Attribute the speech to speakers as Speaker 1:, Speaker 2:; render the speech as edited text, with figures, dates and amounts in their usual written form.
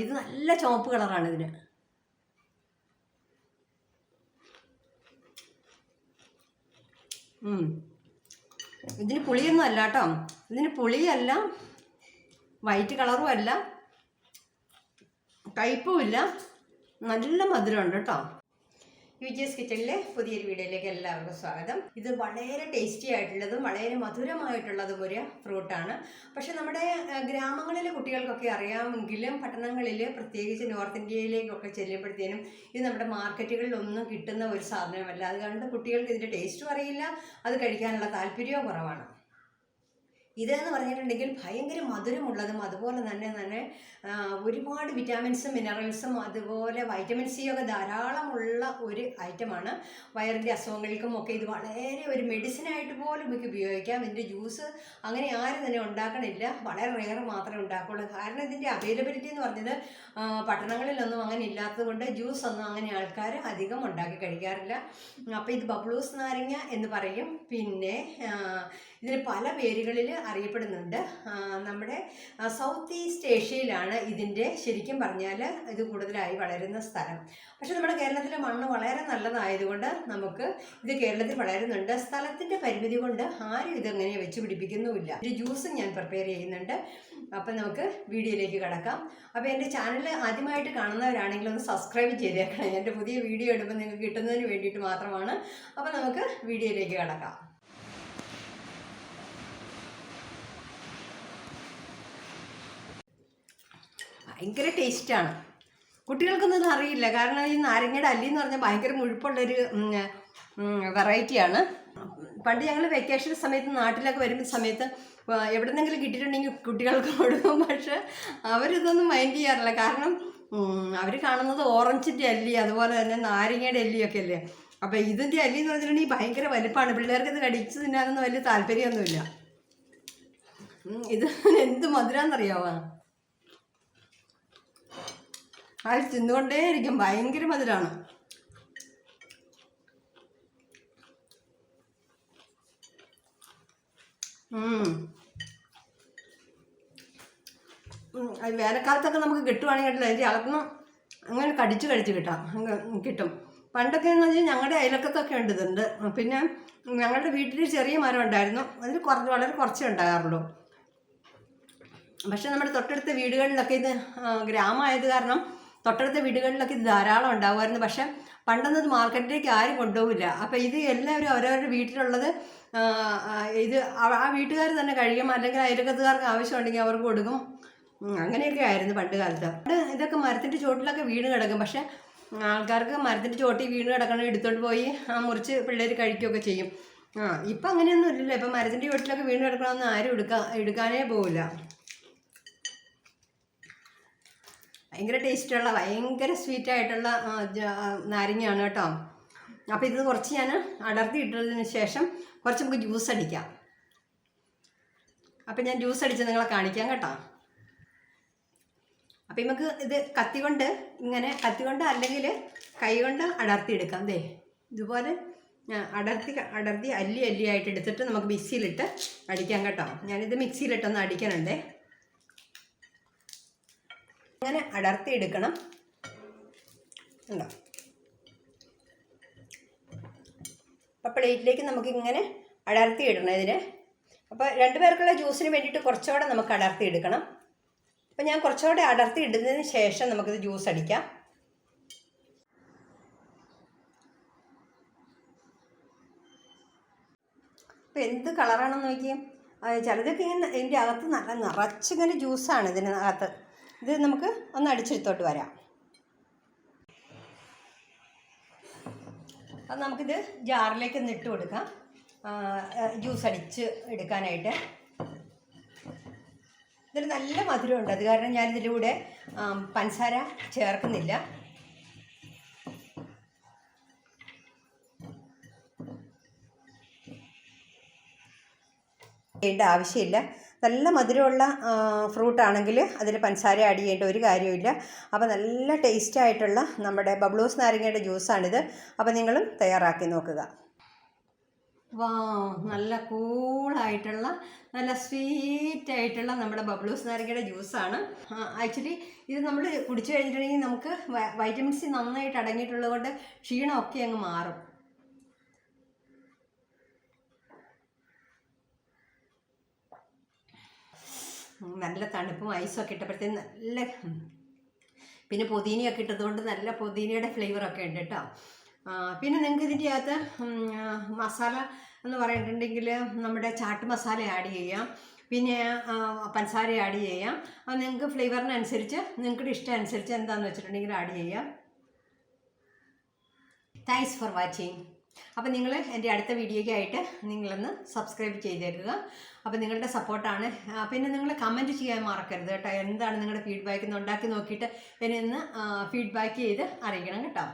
Speaker 1: ഇത് നല്ല ചുവപ്പ് കളറാണ് ഇതിന്. ഇതിന് പുളിയൊന്നും അല്ല കേട്ടോ, ഇതിന് പുളിയല്ല, വൈറ്റ് കളറും അല്ല, കയ്പുമില്ല, നല്ല മധുരമുണ്ട് കേട്ടോ. UGS കിച്ചണിലെ പുതിയൊരു വീഡിയോയിലേക്ക് എല്ലാവർക്കും സ്വാഗതം. ഇത് വളരെ ടേസ്റ്റി ആയിട്ടുള്ളതും വളരെ മധുരമായിട്ടുള്ളതും ഒരു ഫ്രൂട്ടാണ്. പക്ഷെ നമ്മുടെ ഗ്രാമങ്ങളിലെ കുട്ടികൾക്കൊക്കെ അറിയാമെങ്കിലും പട്ടണങ്ങളിൽ, പ്രത്യേകിച്ച് നോർത്ത് ഇന്ത്യയിലേക്കൊക്കെ ചെല്ലുമ്പോഴത്തേനും ഇത് നമ്മുടെ മാർക്കറ്റുകളിലൊന്നും കിട്ടുന്ന ഒരു സാധനമല്ല. അതുകൊണ്ട് കുട്ടികൾക്ക് ഇതിൻ്റെ ടേസ്റ്റും അറിയില്ല, അത് കഴിക്കാനുള്ള താല്പര്യവും കുറവാണ്. ഇതെന്ന് പറഞ്ഞിട്ടുണ്ടെങ്കിൽ ഭയങ്കര മധുരമുള്ളതും അതുപോലെ തന്നെ ഒരുപാട് വിറ്റാമിൻസും മിനറൽസും അതുപോലെ വൈറ്റമിൻ സി ഒക്കെ ധാരാളമുള്ള ഒരു ഐറ്റമാണ്. വയറിൻ്റെ അസുഖങ്ങൾക്കും ഒക്കെ ഇത് വളരെ ഒരു മെഡിസിനായിട്ട് പോലും നമുക്ക് ഉപയോഗിക്കാം. ഇതിൻ്റെ ജ്യൂസ് അങ്ങനെ ആരും തന്നെ ഉണ്ടാക്കണില്ല, വളരെ റെയർ മാത്രമേ ഉണ്ടാക്കുള്ളൂ. കാരണം ഇതിൻ്റെ അവൈലബിലിറ്റി എന്ന് പറഞ്ഞത് പട്ടണങ്ങളിലൊന്നും അങ്ങനെ ഇല്ലാത്തത് കൊണ്ട് ജ്യൂസ് ഒന്നും അങ്ങനെ ആൾക്കാർ അധികം ഉണ്ടാക്കി കഴിക്കാറില്ല. അപ്പോൾ ഇത് ബബ്ലൂസ് നാരങ്ങ എന്ന് പറയും. പിന്നെ ഇതിന് പല പേരുകളിൽ അറിയപ്പെടുന്നുണ്ട്. നമ്മുടെ സൗത്ത് ഈസ്റ്റ് ഏഷ്യയിലാണ് ഇതിൻ്റെ ശരിക്കും പറഞ്ഞാൽ ഇത് കൂടുതലായി വളരുന്ന സ്ഥലം. പക്ഷെ നമ്മുടെ കേരളത്തിലെ മണ്ണ് വളരെ നല്ലതായതുകൊണ്ട് നമുക്ക് ഇത് കേരളത്തിൽ വളരുന്നുണ്ട്. സ്ഥലത്തിൻ്റെ പരിമിതി കൊണ്ട് ആരും ഇതെങ്ങനെ വെച്ച് പിടിപ്പിക്കുന്നുമില്ല. ഒരു ജ്യൂസും ഞാൻ പ്രിപ്പയർ ചെയ്യുന്നുണ്ട്. അപ്പം നമുക്ക് വീഡിയോയിലേക്ക് കിടക്കാം. അപ്പോൾ എൻ്റെ ചാനൽ ആദ്യമായിട്ട് കാണുന്നവരാണെങ്കിൽ ഒന്ന് സബ്സ്ക്രൈബ് ചെയ്തേക്കണം. എൻ്റെ പുതിയ വീഡിയോ ഇടുമ്പോൾ നിങ്ങൾക്ക് കിട്ടുന്നതിന് വേണ്ടിയിട്ട് മാത്രമാണ്. അപ്പോൾ നമുക്ക് വീഡിയോയിലേക്ക് കിടക്കാം. ഭയങ്കര ടേസ്റ്റാണ്. കുട്ടികൾക്കൊന്നും ഇത് അറിയില്ല, കാരണം ഈ നാരങ്ങയുടെ അല്ലി എന്ന് പറഞ്ഞാൽ ഭയങ്കര മുഴുപ്പുള്ളൊരു വെറൈറ്റിയാണ്. പണ്ട് ഞങ്ങൾ വെക്കേഷൻ സമയത്ത് നാട്ടിലൊക്കെ വരുന്ന സമയത്ത് എവിടെന്നെങ്കിലും കിട്ടിയിട്ടുണ്ടെങ്കിൽ കുട്ടികൾക്ക് കൊടുക്കും. പക്ഷെ അവരിതൊന്നും മൈൻഡ് ചെയ്യാറില്ല. കാരണം അവർ കാണുന്നത് ഓറഞ്ചിൻ്റെ അല്ലി അതുപോലെ തന്നെ നാരങ്ങയുടെ അല്ലിയൊക്കെ അല്ലേ. അപ്പോൾ ഇതിൻ്റെ അല്ലി എന്ന് പറഞ്ഞിട്ടുണ്ടെങ്കിൽ ഭയങ്കര വലുപ്പമാണ്. പിള്ളേർക്ക് ഇത് കടിച്ച് തിന്നാനൊന്നും വലിയ താല്പര്യമൊന്നുമില്ല. ഇത് എന്ത് മധുരമെന്നറിയാമോ? അത് തിന്നുകൊണ്ടേയിരിക്കും, ഭയങ്കര മധുരമാണ്. വേനൽക്കാലത്തൊക്കെ നമുക്ക് കിട്ടുവാണെങ്കിൽ അതിൻ്റെ അളന്ന് അങ്ങനെ കടിച്ച് കിട്ടും. പണ്ടൊക്കെ എന്ന് വെച്ചാൽ ഞങ്ങളുടെ അയലക്കത്തൊക്കെ ഉണ്ട് ഇതുണ്ട്. പിന്നെ ഞങ്ങളുടെ വീട്ടിൽ ചെറിയ മരം ഉണ്ടായിരുന്നു, അതിൽ വളരെ കുറച്ചേ ഉണ്ടാകാറുള്ളൂ. പക്ഷെ നമ്മുടെ തൊട്ടടുത്ത വീടുകളിലൊക്കെ ഇത് ഗ്രാമമായത് കാരണം തൊട്ടടുത്ത വീടുകളിലൊക്കെ ഇത് ധാരാളം ഉണ്ടാകുമായിരുന്നു. പക്ഷെ പണ്ടൊന്നും ഇത് മാർക്കറ്റിലേക്ക് ആരും കൊണ്ടുപോകില്ല. അപ്പോൾ ഇത് എല്ലാവരും അവരവരുടെ വീട്ടിലുള്ളത് ഇത് ആ വീട്ടുകാർ തന്നെ കഴിയും, അല്ലെങ്കിൽ അയൽക്കത്തുകാർക്ക് ആവശ്യമുണ്ടെങ്കിൽ അവർക്ക് കൊടുക്കും. അങ്ങനെയൊക്കെ ആയിരുന്നു പണ്ട് കാലത്ത്. ഇതൊക്കെ മരത്തിൻ്റെ ചോട്ടിലൊക്കെ വീണ് കിടക്കും. പക്ഷെ ആൾക്കാർക്ക് മരത്തിൻ്റെ ചോട്ടിൽ വീണ് കിടക്കണം, എടുത്തുകൊണ്ട് പോയി മുറിച്ച് പിള്ളേർ കഴിക്കുകയൊക്കെ ചെയ്യും. ഇപ്പം അങ്ങനെയൊന്നും ഇല്ലല്ലോ. ഇപ്പം മരത്തിൻ്റെ ചോട്ടിലൊക്കെ വീണ് കിടക്കണമെന്ന് ആരും എടുക്കാനേ പോവില്ല. ഭയങ്കര ടേസ്റ്റുള്ള ഭയങ്കര സ്വീറ്റായിട്ടുള്ള നാരങ്ങയാണ് കേട്ടോ. അപ്പോൾ ഇത് കുറച്ച് ഞാൻ അടർത്തി ഇട്ടതിന് ശേഷം കുറച്ച് നമുക്ക് ജ്യൂസ് അടിക്കാം. അപ്പം ഞാൻ ജ്യൂസ് അടിച്ച് നിങ്ങളെ കാണിക്കാം കേട്ടോ. അപ്പം നമുക്ക് ഇത് കത്തികൊണ്ട് അല്ലെങ്കിൽ കൈ കൊണ്ട് അടർത്തിയെടുക്കാം. ദേ ഇതുപോലെ അടർത്തി അല്ലിയായിട്ട് എടുത്തിട്ട് നമുക്ക് മിക്സിയിലിട്ട് അടിക്കാം കേട്ടോ. ഞാനിത് മിക്സിയിലിട്ടൊന്ന് അടിക്കണുണ്ടേ. അങ്ങനെ അടർത്തി എടുക്കണം. ഉണ്ടോ? അപ്പോൾ പ്ലേറ്റിലേക്ക് നമുക്കിങ്ങനെ അടർത്തി ഇടണം ഇതിന്. അപ്പോൾ 2 പേർക്കുള്ള ജ്യൂസിന് വേണ്ടിയിട്ട് കുറച്ചുകൂടെ നമുക്ക് അടർത്തി എടുക്കണം. അപ്പോൾ ഞാൻ കുറച്ചുകൂടെ അടർത്തി ഇടുന്നതിന് ശേഷം നമുക്കിത് ജ്യൂസ് അടിക്കാം. അപ്പോൾ എന്ത് കളറാണെന്ന് നോക്കിയേ. ചിലതൊക്കെ ഇങ്ങനെ ഇതിൻ്റെ അകത്ത് നല്ല നിറച്ചിങ്ങനെ ജ്യൂസാണ് ഇതിനകത്ത്. ഇത് നമുക്ക് ഒന്ന് അടിച്ചെടുത്തോട്ട് വരാം. അത് നമുക്കിത് ജാറിലേക്ക് ഒന്ന് ഇട്ട് കൊടുക്കാം ജ്യൂസ് അടിച്ച് എടുക്കാനായിട്ട്. ഇതിൽ നല്ല മധുരമുണ്ട്, അത് കാരണം ഞാനിതിൻ്റെ കൂടെ പഞ്ചസാര ചേർക്കുന്നില്ല. ചെയ്യേണ്ട ആവശ്യമില്ല. നല്ല മധുരമുള്ള ഫ്രൂട്ടാണെങ്കിൽ അതിൽ പഞ്ചസാര ആഡ് ചെയ്യേണ്ട ഒരു കാര്യമില്ല. അപ്പോൾ നല്ല ടേസ്റ്റായിട്ടുള്ള നമ്മുടെ ബബ്ലൂസ് നാരങ്ങയുടെ ജ്യൂസാണിത്. അപ്പോൾ നിങ്ങളും തയ്യാറാക്കി നോക്കുക. വാ, നല്ല കൂളായിട്ടുള്ള നല്ല സ്വീറ്റായിട്ടുള്ള നമ്മുടെ ബബ്ലൂസ് നാരങ്ങയുടെ ജ്യൂസാണ്. ആക്ച്വലി ഇത് നമ്മൾ കുടിച്ചു കഴിഞ്ഞിട്ടുണ്ടെങ്കിൽ നമുക്ക് വൈറ്റമിൻ സി നന്നായിട്ട് അടങ്ങിയിട്ടുള്ളത് കൊണ്ട് ക്ഷീണമൊക്കെ അങ്ങ് മാറും. നല്ല തണുപ്പും ഐസും ഒക്കെ ഇട്ടപ്പോഴത്തേക്കും നല്ല, പിന്നെ പുതിനയൊക്കെ ഇട്ടതുകൊണ്ട് നല്ല പുതിനയുടെ ഫ്ലേവറൊക്കെ ഉണ്ട് കേട്ടോ. പിന്നെ നിങ്ങൾക്ക് ഇതിൻ്റെ അകത്ത് മസാല എന്ന് പറഞ്ഞിട്ടുണ്ടെങ്കിൽ നമ്മുടെ ചാട്ട് മസാല ആഡ് ചെയ്യാം, പിന്നെ പഞ്ചസാര ആഡ് ചെയ്യാം. അത് നിങ്ങൾക്ക് ഫ്ലേവറിനനുസരിച്ച് നിങ്ങളുടെ ഇഷ്ടം അനുസരിച്ച് എന്താണെന്ന് വെച്ചിട്ടുണ്ടെങ്കിൽ ആഡ് ചെയ്യാം. Thanks for watching. അപ്പോൾ നിങ്ങൾ എൻ്റെ അടുത്ത വീഡിയോയ്ക്കായിട്ട് നിങ്ങളൊന്ന് സബ്സ്ക്രൈബ് ചെയ്തേക്കുക. അപ്പോൾ നിങ്ങളുടെ സപ്പോർട്ടാണ്. പിന്നെ നിങ്ങൾ കമൻറ്റ് ചെയ്യാൻ മറക്കരുത് കേട്ടോ. എന്താണ് നിങ്ങളുടെ ഫീഡ്ബാക്ക് എന്ന് ഉണ്ടാക്കി നോക്കിയിട്ട് എന്നെ ഒന്ന് ഫീഡ്ബാക്ക് ചെയ്ത് അറിയിക്കണം കേട്ടോ.